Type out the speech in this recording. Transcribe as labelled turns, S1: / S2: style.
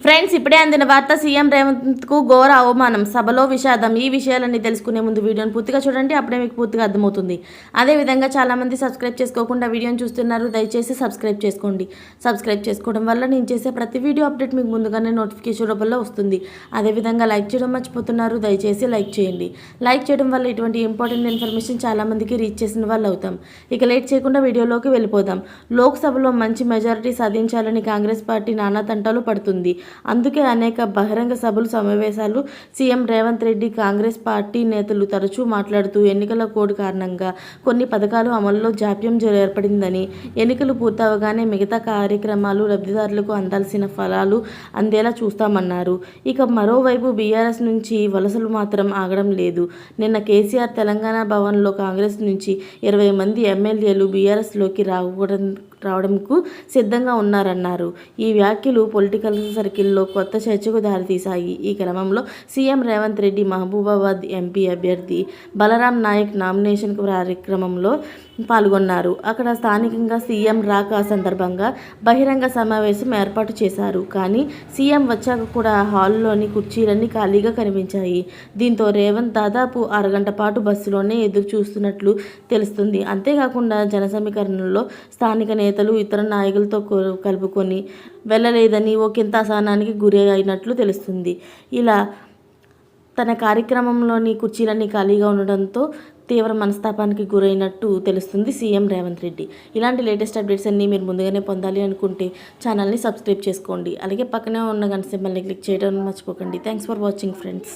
S1: Friends, ఇప్పుడే అందిన వార్త. సీఎం రేవంత్కు ఘోర అవమానం, సభలో విషాదం. ఈ విషయాలన్నీ తెలుసుకునే ముందు వీడియోని పూర్తిగా చూడండి, అప్పుడే మీకు పూర్తిగా అర్థమవుతుంది. అదేవిధంగా చాలామంది సబ్స్క్రైబ్ చేసుకోకుండా వీడియోని చూస్తున్నారు, దయచేసి సబ్స్క్రైబ్ చేసుకోండి. సబ్స్క్రైబ్ చేసుకోవడం వల్ల నేను చేసే ప్రతి వీడియో అప్డేట్ మీకు ముందుగానే నోటిఫికేషన్ రూపంలో వస్తుంది. అదేవిధంగా లైక్ చేయడం మర్చిపోతున్నారు, దయచేసి లైక్ చేయండి. లైక్ చేయడం వల్ల ఇటువంటి ఇంపార్టెంట్ ఇన్ఫర్మేషన్ చాలామందికి రీచ్ చేసిన వాళ్ళు అవుతాం. ఇక లేట్ చేయకుండా వీడియోలోకి వెళ్ళిపోదాం. లోక్సభలో మంచి మెజారిటీ సాధించాలని కాంగ్రెస్ పార్టీ నానా తంటాలు పడుతుంది. అందుకే అనేక బహిరంగ సభలు, సమావేశాలు సీఎం రేవంత్ రెడ్డి, కాంగ్రెస్ పార్టీ నేతలు తరచూ మాట్లాడుతూ ఎన్నికల కోడ్ కారణంగా కొన్ని పథకాలు అమలులో జాప్యం ఏర్పడిందని, ఎన్నికలు పూర్తవగానే మిగతా కార్యక్రమాలు లబ్ధిదారులకు అందాల్సిన ఫలాలు అందేలా చూస్తామన్నారు. ఇక మరోవైపు బీఆర్ఎస్ నుంచి వలసలు మాత్రం ఆగడం లేదు. నిన్న కేసీఆర్ తెలంగాణ భవన్లో కాంగ్రెస్ నుంచి 20 మంది ఎమ్మెల్యేలు బీఆర్ఎస్లోకి రావడంకు సిద్ధంగా ఉన్నారన్నారు. ఈ వ్యాఖ్యలు పొలిటికల్ సర్కిల్లో కొత్త చర్చకు దారితీశాయి. ఈ క్రమంలో సీఎం రేవంత్ రెడ్డి మహబూబాబాద్ ఎంపీ అభ్యర్థి బలరాం నాయక్ నామినేషన్ కార్యక్రమంలో పాల్గొన్నారు. అక్కడ స్థానికంగా సీఎం రాక సందర్భంగా బహిరంగ సమావేశం ఏర్పాటు చేశారు. కానీ సీఎం వచ్చాక కూడా హాల్లోని కుర్చీలన్నీ ఖాళీగా కనిపించాయి. దీంతో రేవంత్ దాదాపు అరగంట పాటు బస్సులోనే ఎదురు చూస్తున్నట్లు తెలుస్తుంది. అంతేకాకుండా జన సమీకరణలో స్థానిక నేతలు ఇతర నాయకులతో కలుపుకొని వెళ్ళలేదని, ఒకంత అసహనానికి గురి అయినట్లు తెలుస్తుంది. ఇలా తన కార్యక్రమంలోని కుర్చీలన్నీ ఖాళీగా ఉండడంతో తీవ్ర మనస్తాపానికి గురైనట్టు తెలుస్తుంది సీఎం రేవంత్ రెడ్డి. ఇలాంటి లేటెస్ట్ అప్డేట్స్ అన్నీ మీరు ముందుగానే పొందాలి అనుకుంటే ఛానల్ని సబ్స్క్రైబ్ చేసుకోండి. అలాగే పక్కనే ఉన్న గంట సింబల్ని క్లిక్ చేయడం మర్చిపోకండి. Thanks for watching friends.